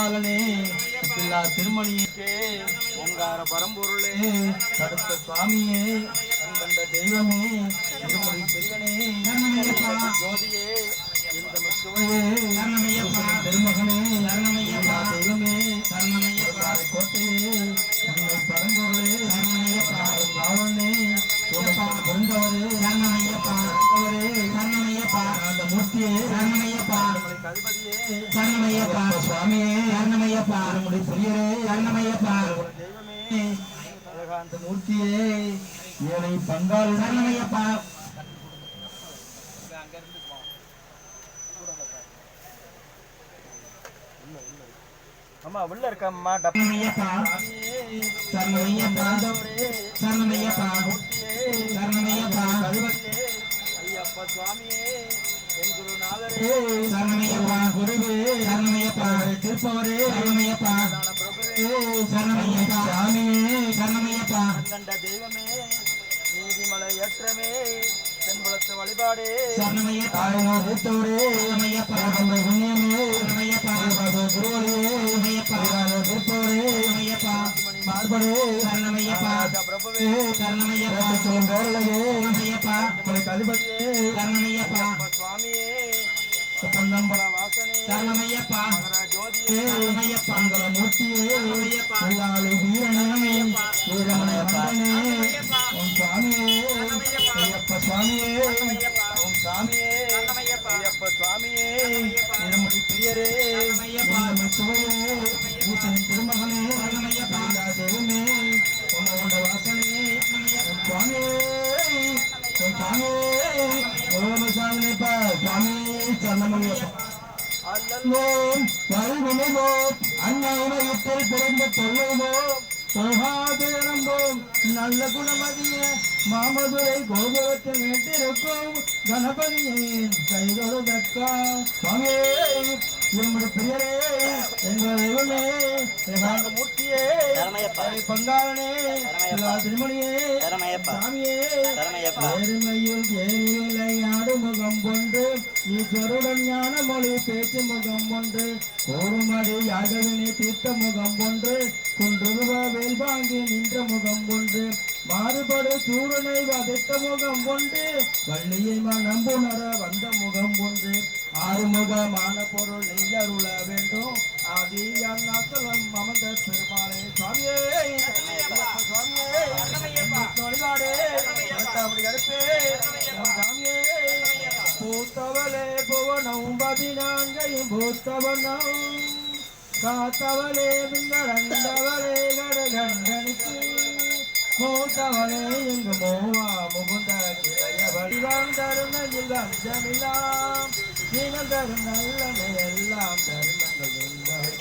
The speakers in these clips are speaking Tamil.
பங்காளனே பில்லா திருமணியே ஓங்கார பரம்பொருளே தடுத்த சுவாமியே கண்கண்ட தெய்வமே திருமணி பெரியனே ஜோதியே திருமகனே தெய்வமே கோட்டையே பரம்பொருளே ராவணே பொருந்தவரே அந்த மூர்த்தியே கருணமையப்பா சுவாமியே கருணமையப்பா பெரியரே கருணமையப்பா தெய்வமே அழகாந்த மூர்த்தியே ஏழை பங்காளி கருணமையப்பா அம்மா உள்ள இருக்கம்மா டப்பமையப்பா சரணமையப்பா சரணமையப்பா சரணமையப்பா ஐயப்பா சுவாமியே என் குருநாதரே சரணமையப்பா குருவே சரணமையப்பா திருப்பவரே சரணமையப்பா சரணமையப்பா சுவாமியே சரணமையப்பா கண்ட தெய்வமே நீதிமலை ஏற்றமே தென்புலத்து வழிபாடே சரணமையப்பா ஏற்றவரே சரணமையப்பா புண்ணியமே சரணமையப்பா குருவரே சரணமையப்பா திருப்பவரே சரணமையப்பா பார்படே சரணமையப்பா பிரபுவே சரணமையப்பா சரணமையப்பா அதிபதியே சரணமையப்பா சுவாமியே பொன்னம்பல வாசனே சரணமையப்பா ஜோதியே சரணமையப்பா மூர்த்தியே சரணமையப்பா வீரனே வீரமணே ஓம் சுவாமியே ஐயப்ப சுவாமியே ஓம் சாமியே ஐயப்ப சுவாமியே இருமுடி பிரியரே சுவையே திருமகனே சரணமையப்பா தெய்வமே உன்னோட வாசனே சுவாமியே சுவாமியே ஓம் சாமியப்பா சுவாமி சரணமையப்பா அல்லோம் வழிவினைவோ அன்னையத்தில் பிறந்த தொல்லுவோ போகாதேரம்போம் நல்ல குணமதிய மாமதுரை கோபுரத்தில் வேண்டிருக்கும் கணபதியின் கைதொழுதக்கா சுவாமியே இருமுடி பிரியரே எங்கள் தெய்வமே ஏகாந்த மூர்த்தியே பங்காளனே திருமணியே சாமியே ஏறுமையில் ஏரியிலை முகம் ஒன்று ஈஸ்வருடன் ஞான மொழி பேச்சு முகம் ஒன்று கோருமடி யாகவினை தீர்த்த முகம் ஒன்று குன்றுருவ வேல்வாங்கி நின்ற முகம் ஒன்று மாறுபடு சூரனை வதைத்த முகம் ஒன்று வள்ளியை நம்புணர வந்த முகம் ஒன்று ஆறுமுகமான பொருள் நெய்யருள வேண்டும் ஆதி அண்ணாசலம் அமர்ந்த பெருமாளே சுவாமியே சுவாமியே வழிபாடே கருப்பே சாமியே பூத்தவளே புவனம் 14 பூத்தவனம் காத்தவளே பிங்களண்டவளே கடகண்டனுக்கு மூத்தவளே எங்கு மோவா முகுந்த கிளைய வடிவாம் தருணத்தில் அஞ்சமில்லாம் நீனம் தரும் நல்லனை எல்லாம் தருணங்கள்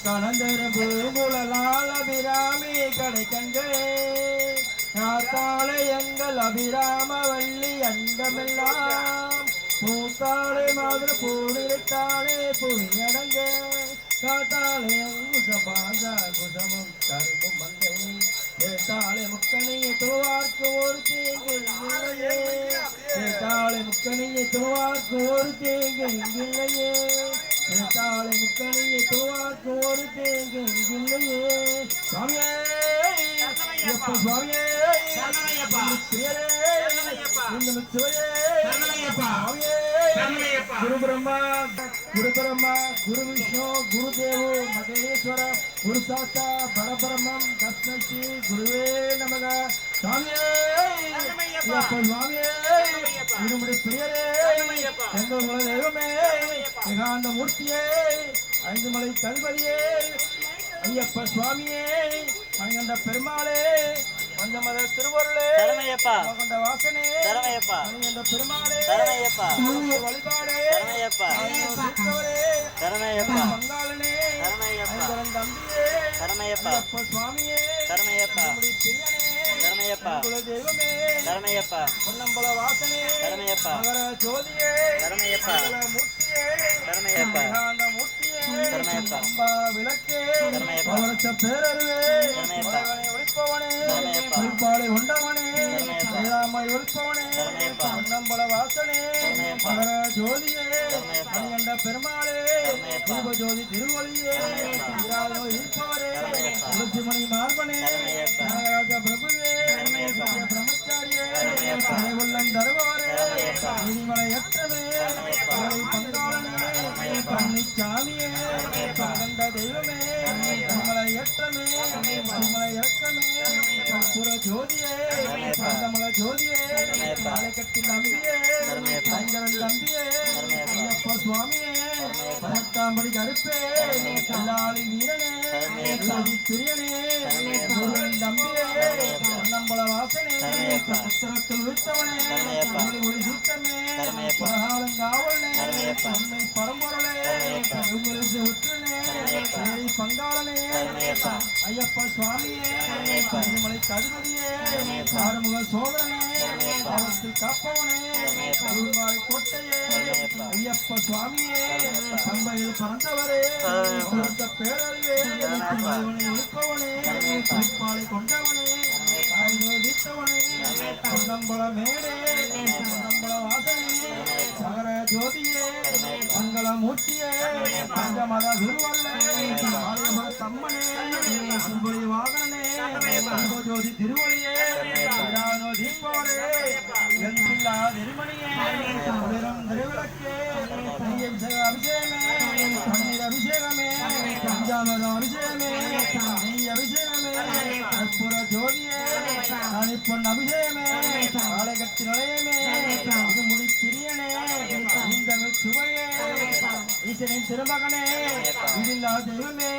கலந்தரும் பூங்குழலால் அபிராமி கடைக்கங்களே காத்தாளை எங்கள் அபிராம வள்ளி அண்டமெல்லாம் பூத்தாளை மாதிரி பூடிருத்தாளே புரியடங்க காத்தாளை அங்குசபாசா குசமும் கரும்பும் மங்கை கேட்டாளை முக்கனையை துவார்க்கு ஒரு தீங்கில்லையே கேட்டாளை முக்கனையை துவார்க்கு ஒரு தீங்கில்லையே கேட்டாளை முக்கனையை துவார்க்கு ஒரு தீங்கில்லையே சுவாமியே சுவாமியே குரு பிரம்மா குரு விஷ்ணு குருதேவோ மகேஸ்வர குரு சாஸ்தா பரபிரம்மம் தஸ்மை குருவே நமக சுவாமியே சுவாமியே இருமுடி பிரியரே எங்கள் தெய்வமே ஏகாந்த மூர்த்தியே 5 மலை கல்வரியே ஐயப்ப சுவாமியே மணிகண்ட பெருமாளே மஞ்சமத திருவருளே சரணமையப்பா மகண்ட வாசனே சரணமையப்பா மணிகண்ட பெருமாளே சரணமையப்பா வழிபாடே சரணமையப்பா சரணமையப்பா பங்காளனே சரணமையப்பா தம்பியே சரணமையப்பா சுவாமியே சரணமையப்பா சரணமையப்பா குல தெய்வமே சரணமையப்பா பொன்னம்பல வாசனே சரணமையப்பா மகர ஜோதியே சரணமையப்பா மூர்த்தியே சரணமையப்பா ஆனந்த மூர்த்தியே அம்பா விளக்கே அவரத்த பேரருவே ஒளிப்பவனே ஒளிப்பாலை உண்டவனே வேளாமை ஒளிப்பவனே பொன்னம்பல வாசனே மகர ஜோதியே மணிகண்ட பெருமாளே தீப ஜோதி திருவொழியே இருப்பவரே துளசிமணி மார்பனே நாகராஜ பிரபுவே பிரம்மச்சாரியே உள்ளம் தருவாரே நீதிமலையற்றவே பங்காளனே பழனிச்சாமியே கண்ட தெய்வமே மலையற்றமே மலை இறக்கமே புற ஜோதியே பந்தமல ஜோதியே கட்டி நம்பியே ஐங்கரன் தம்பியே ஐயப்ப சுவாமியே பதினெட்டாம்படி கருப்பே கல்லாளி வீரனே பிரியனே முருகன் தம்பியே பொன்னம்பல வாசனே புத்தகத்தில் விட்டவனே ஒளி சுத்தமே பரகாலங்காவலனே தன்மை பரம்பொருளே உற்றனே பங்காளனே ஐயப்ப சுவாமியே மலை கதிபதியே ஆறுமுக சோதரனே பாவத்தில் காப்பவனே அருள்மாலை கோட்டையே ஐயப்ப சுவாமியே பம்பையில் பறந்தவரே பேரறிவே இருப்பவனே பாலை கொண்டவனே ஆயுதவனே பொன்னம்பல மேடே பொன்னம்பல வாசனே சகர ஜோதியே மங்களமூர்த்தியே பஞ்சமத குருவல்லே ஆலயமர தம்மனே அன்புலி வாகனே ஜோதி திருவழியே தீபோரே எந்தில்லா நெருமணியே குளிரம் திருவிளக்கே அபிஷேகமே பன்னீர் அபிஷேகமே பஞ்சாமதம் அபிஷேகமே நெய் அபிஷேகமே கற்பூர ஜோதியே பொன் அபிஷேகமே ஆலயகத்தி நிலையமே இது முடி பிரியனே இந்த சுவையே ஈசனின் திருமகனே இதில்லா தெய்வமே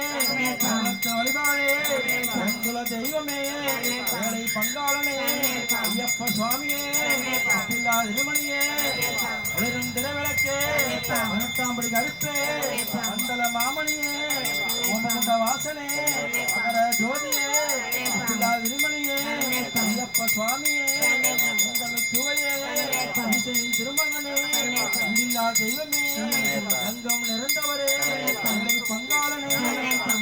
வழிபாடே பெண்குல தெய்வமே வேலை பங்காளனே ஐயப்ப சுவாமியே இல்லா திருமணியே ஒளிரும் திரைவிளக்கே பதினெட்டாம்படி கருப்பே மந்தல மாமணியே ஓமகுண்ட வாசனே மகர ஜோதியே இல்லா திருமணியே ஐயப்ப சுவாமியே இந்த சுவையே ஈசனின் திருமகனே இல்லா தெய்வமே அங்கம் நிறைந்தவரே தந்தை பங்காளனே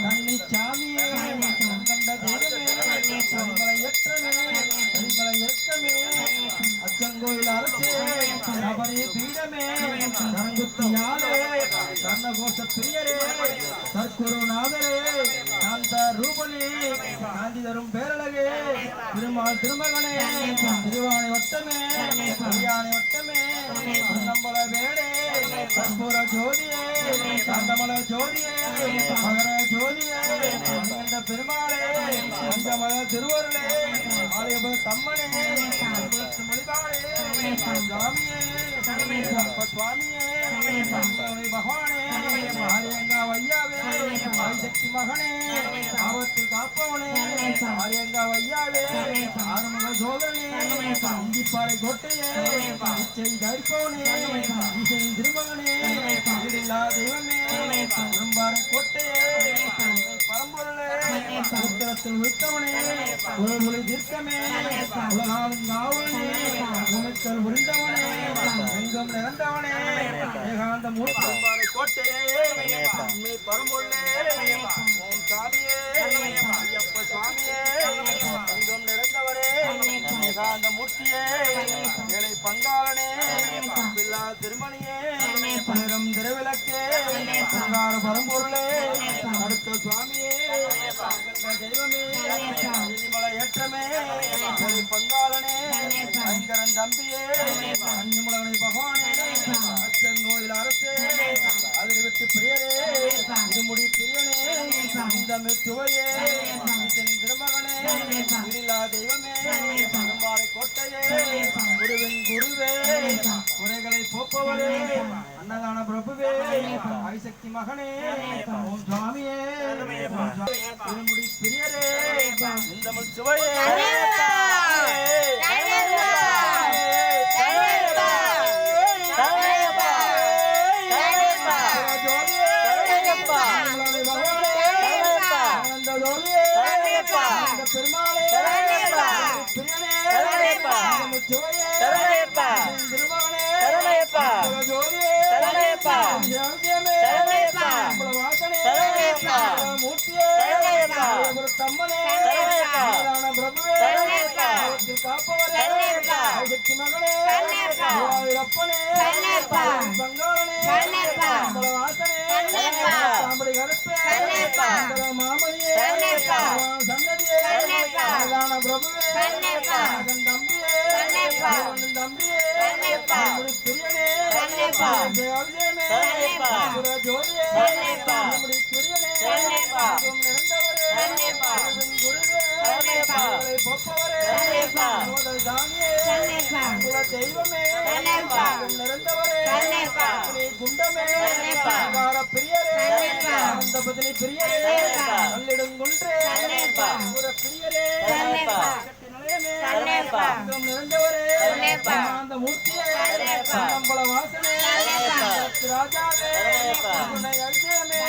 கன்னிச்சாமியே கண்ட தெய்வமே மலையற்றமே மலையற்றமே அச்சங்கோயில் அரசே நபரே பீடமே தரங்குத்தியாலே கர்ணகோஷ பிரியரே சர்க்குருநாதரே காந்த ரூபனே காந்தி தரும் பேரழகே திருமால் திருமகனே திருவாணி வட்டமே கல்யாணி வட்டமே பொன்னம்பல வேடே கற்பூர ஜோதியே காந்தமல ஜோதியே மகர ஜோதியே கண்ட பெருமாளே பஞ்சமல திருவருளே ஆலயபுர தம்மனே மொழிபாளே சாமியே சுவாமியே பகவானே ஆரியங்கா வையாவே ஆதிசக்தி மகனே ஆபத்தில் காப்பவனே ஆரியங்கா வையாவே ஆறுமுக சோதரனே இந்திப்பாறை கோட்டையே இச்சை தரிப்பவனே ஈசனின் திருமகனே இல்லா தெய்வமே பெரும்பாறை கோட்டையே பரம்பொருளே உத்தரத்தில் விட்டவனே உலகுலை தீர்க்கமே உலகாலும் காவலனே உமைக்கல் புரிந்தவனே எங்கும் நிறந்தவனே ஏகாந்த மூர்த்தி கோட்டையே பரம்பொருளே ஓம் சாமியே ஐயப்ப சுவாமியே எங்கும் நிறைந்தவரே ஏகாந்த மூர்த்தியே ஏழை பங்காளனே பில்லா திருமணியே பலரும் திருவிளக்கே பங்கார பரம்பொருளே அடுத்த சுவாமியே தெய்வமே மலை ஏற்றமே பங்காளனே ஐங்கரன் தம்பியே அன்னிமுலகனை பகவானே அச்சங்கோயில் அரசே அதில் விட்டு பிரியரே இருமுடி பிரியனே இந்த சுவையே திருமகனே இல்லா தெய்வமே பெரும்பாறை கோட்டையே குருவின் குருவே குறைகளை போப்பவரே அன்னதான பிரபுவே ஆதிசக்தி மகனே ஓம் சுவாமியே இருமுடி பிரியரே இந்த சுவையே வாசனை ஆதிசக்தி மகனே அப்பனே பங்காளனே வாசனே சாம்படி கருப்பே மாமணியே சன்னதியே பிரபுவே தம்பியே தம்பியே பிரியனே ஜோதியே பிரியனே தெய்வமே குண்டமே பிரியரே பிரியரே நல்லிடுங்குன்றே பிரியரே அந்த மூர்த்தியே வாசனே ராஜாவே அபிஷேகமே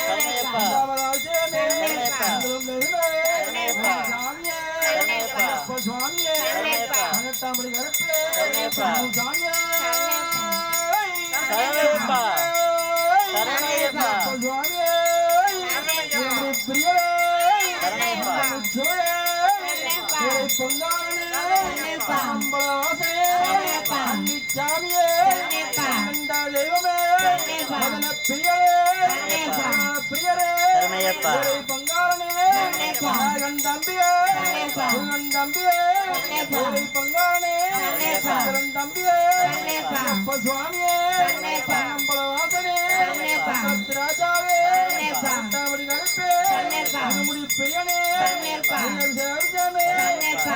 சுவாமியே பன்னெட்டாம்படி கருப்பே சுவாமியே பிரியரே சாமியே தெய்வமே பிரியரே பங்காளனே தம்பியே தம்பியே பங்காளனே தம்பியே சுவாமியே வாசனே ராஜாவே கருப்பே முடி பிரியனே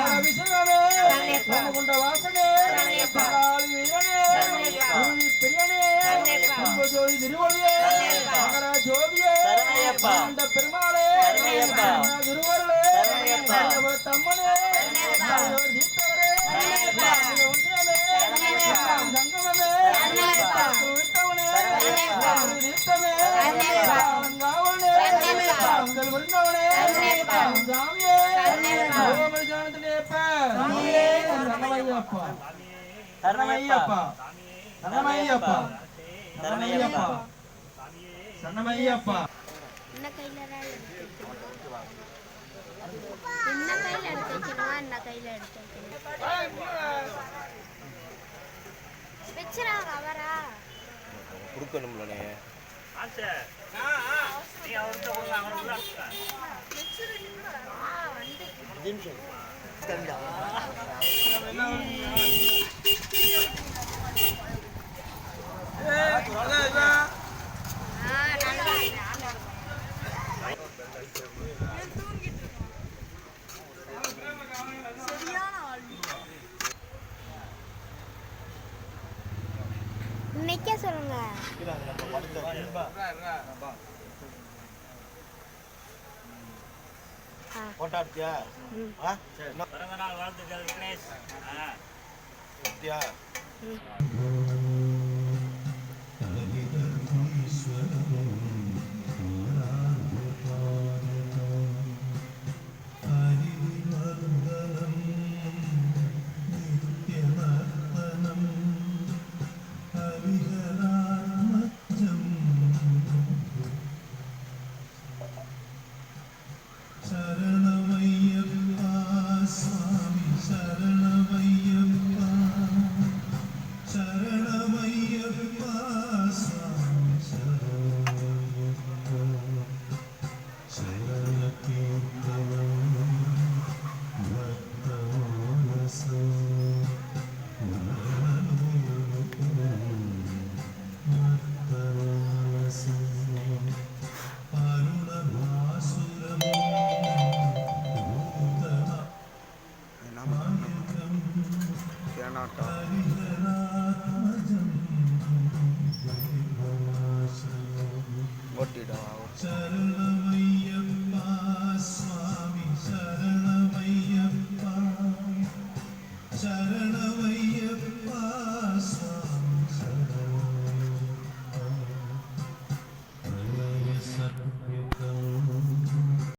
அபிஷேகமே குண்ட வாசனே பிரியனே ஜோதி திருவொழியே ஜோதியே பெருமாளே திருவருளே தம்மனே தீர்த்தவரே சங்கமமே தீர்த்தமே அலங்காவனே உங்கள் வருணவனே சாமியே சரணமையப்பா சரணமையப்பா சரணமையப்பா சரணமையப்பா குடுக்கணும்லனே இன்னைக்கே சொல்லுங்க. போட்டாச்சியா? பிறந்த நாள் வாழ்த்துக்கள் கணேஷ். சரணமையப்பா சுவாமி சரணமையப்பா சரண